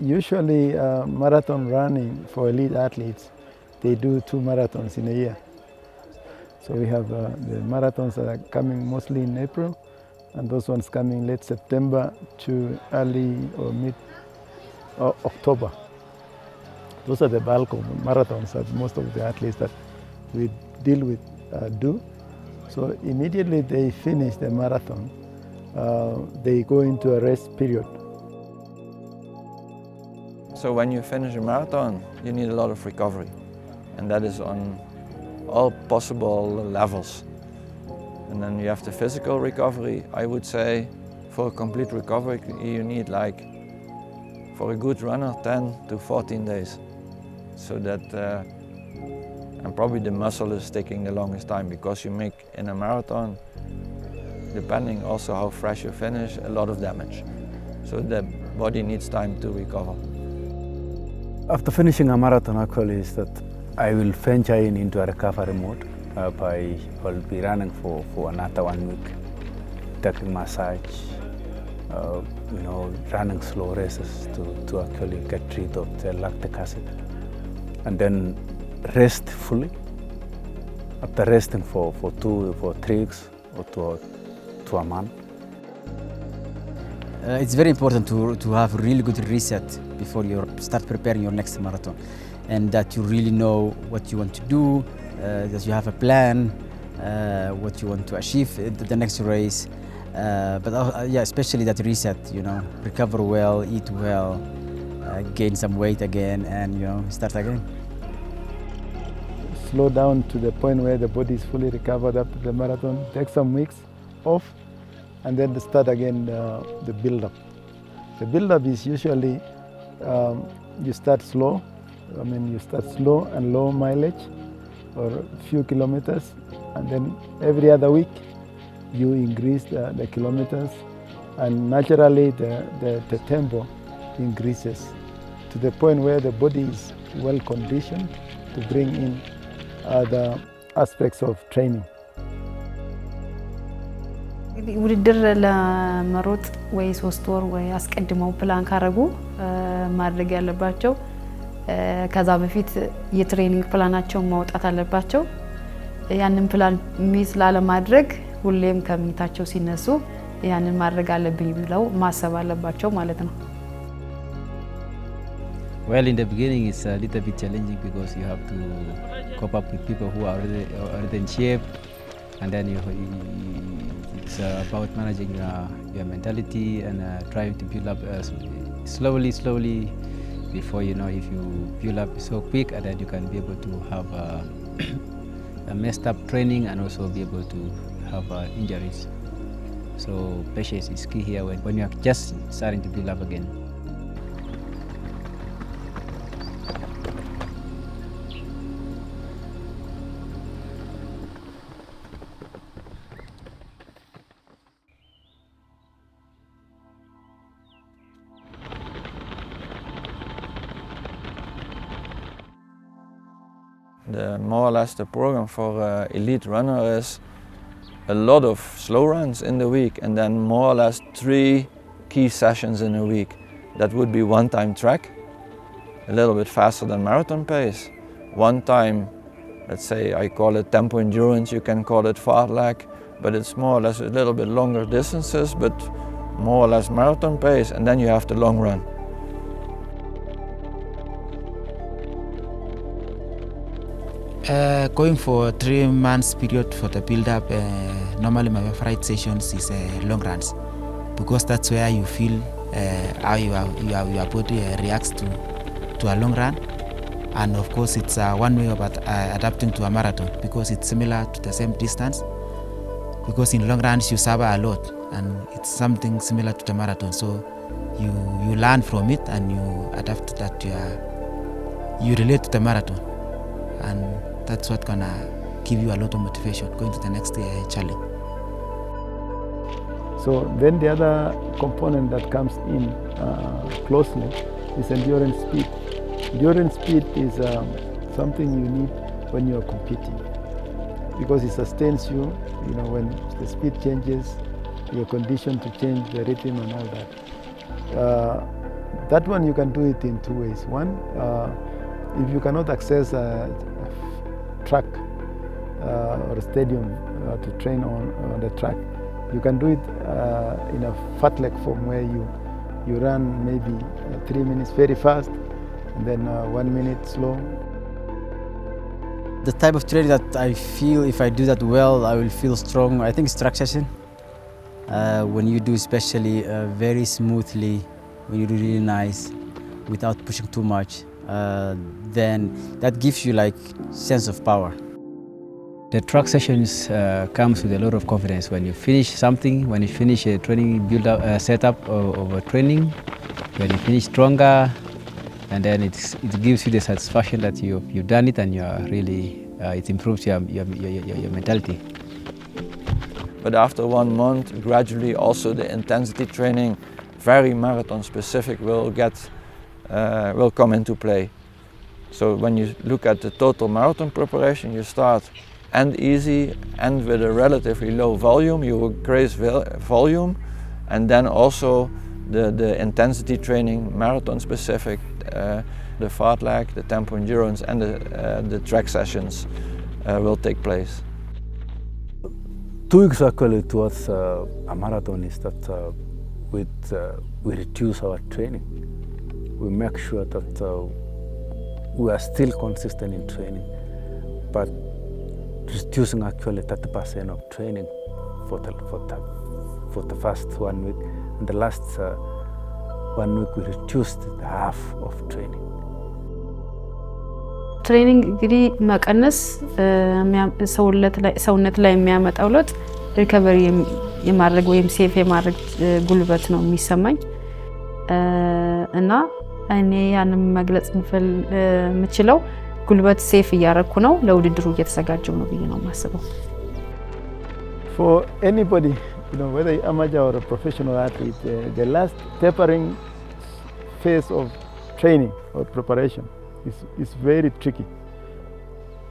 Usually marathon running for elite athletes, they do 2 marathons in a year. So we have the marathons that are coming mostly in April, and those ones coming late September to early or mid October. Those are the bulk of marathons that most of the athletes that we deal with do. So immediately they finish the marathon, they go into a rest period. So when you finish a marathon, you need a lot of recovery, and that is on all possible levels. And then you have the physical recovery. I would say for a complete recovery, you need, like, for a good runner, 10 to 14 days. So that, and probably the muscle is taking the longest time, because you make in a marathon, depending also how fresh you finish, a lot of damage. So the body needs time to recover. After finishing a marathon, actually, is that I will venture into a recovery mode. I'll be running for another 1 week, taking massage, running slow races to actually get rid of the lactic acid, and then rest fully. After resting for 3 weeks or to a month. It's very important to have a really good reset before you start preparing your next marathon, and that you really know what you want to do, that you have a plan, what you want to achieve at the next race. Especially that reset, recover well, eat well, gain some weight again, and start again. Slow down to the point where the body is fully recovered after the marathon, take some weeks off, and then start again the build-up. The build-up is usually you start slow. You start slow and low mileage, or a few kilometers, and then every other week you increase the kilometers, and naturally the tempo increases to the point where the body is well conditioned to bring in other aspects of training. ውድድር ለመሮጥ ወይ 3 ወር ወይ አስቀድመው ፕላን ካረጉ ማድረግ ያለባቸው ከዛ በፊት የትሬኒንግ ፕላናቸውን ማውጣት አለባቸው። ያንን ፕላን ሚስ ላለማድረግ ሁሌም ከሚታቸው ሲነሱ ያንን ማድረግ አለብኝ ብለው ማሰብ አለባቸው ማለት ነው። Well, in the beginning it's a little bit challenging because you have to cope up with people who are already in shape, and then it's about managing your mentality and trying to build up slowly before if you build up so quick, and then you can be able to have a messed up training and also be able to have injuries. So patience is key here when you are just starting to build up again. More or less the program for elite runner is a lot of slow runs in the week, and then more or less 3 key sessions in a week. That would be 1 time track, a little bit faster than marathon pace. 1 time, let's say I call it tempo endurance, you can call it fartlek, but it's more or less a little bit longer distances, but more or less marathon pace, and then you have the long run. Going for 3 months period for the build-up, normally my favorite sessions is long runs, because that's where you feel how your body reacts to a long run, and of course it's one way of adapting to a marathon, because it's similar to the same distance, because in long runs you suffer a lot, and it's something similar to the marathon, so you learn from it and you adapt that you relate to the marathon, and that's what gonna give you a lot of motivation going to the next challenge. So then the other component that comes in closely is endurance speed. Endurance speed is something you need when you are competing, because it sustains you. When the speed changes, you're conditioned to change the rhythm and all that. That one you can do it in two ways. One, if you cannot access a track or a stadium to train on the track, you can do it in a fartlek form where you run maybe 3 minutes very fast and then 1 minute slow. The type of training that I feel if I do that well, I will feel strong. I think it's track session. When you do especially very smoothly, when you do really nice, without pushing too much, then that gives you like sense of power. The track sessions comes with a lot of confidence. When you finish something, when you finish a training build-up setup of a training, when you finish stronger, and then it gives you the satisfaction that you've done it and you are really it improves your mentality. But after 1 month, gradually also the intensity training, very marathon specific, will come into play. So when you look at the total marathon preparation, you start and easy and with a relatively low volume, you will increase volume, and then also the intensity training, marathon specific, the fartlek, the tempo endurance and the track sessions will take place. 2 weeks actually towards a marathon is that we reduce our training. We make sure that we are still consistent in training, but reducing actually 30% of training for the first 1 week, and the last 1 week we reduced half of training. ትሬኒንግ እንግዲህ መቀነስ ሰውነት ላይ የሚያመጣው ለውጥ ሪከቨሪ የማድረግ ወይም ሴፍ የማድረግ ጉልበት ነው የሚሰማኝ እና እኔ ያንን መግለጽ የምችለው ጉልበት ሴፍ እያደረኩ ነው ለውድድሩ እየተዘጋጀው ነው ብዬ ነው የማስበው። For anybody, whether amateur or a professional athlete, the last tapering phase of training or preparation is very tricky,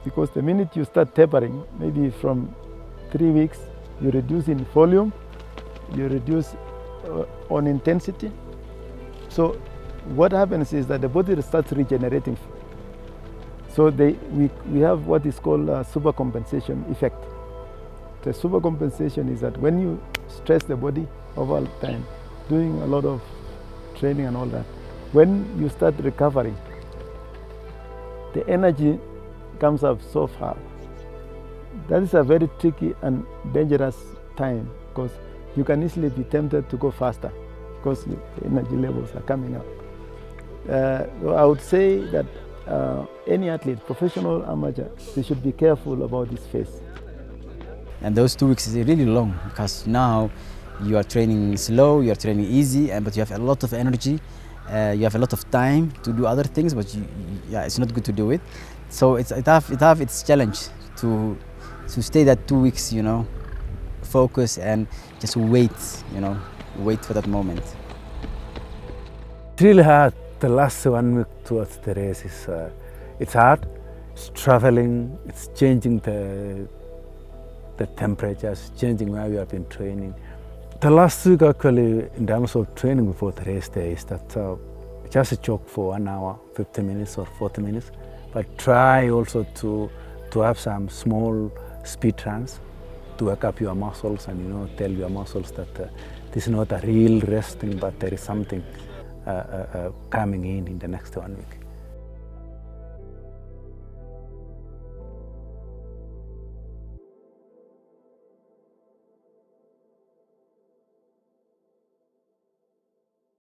because the minute you start tapering, maybe from 3 weeks, you reduce in volume, you reduce on intensity. So what happens is that the body starts regenerating. So we have what is called a supercompensation effect. The supercompensation is that when you stress the body over time, doing a lot of training and all that, when you start recovering, the energy comes up so far. That is a very tricky and dangerous time, because you can easily be tempted to go faster because the energy levels are coming up. So I would say that any athlete, professional, amateur, they should be careful about this phase. And those 2 weeks is really long, because now you are training slow, you are training easy, but you have a lot of energy. You have a lot of time to do other things, but it's not good to do it. So it have its challenge to stay that 2 weeks, focus and just wait for that moment. It's really hard. The last 1 week towards the race is it's hard. It's traveling. It's changing the temperatures, changing where we have been training. The last week actually, in terms of training before the race day, is that just jog for 1 hour, 50 minutes or 40 minutes, but try also to have some small speed runs to wake up your muscles and tell your muscles that this is not a real resting, but there is something coming in the next 1 week.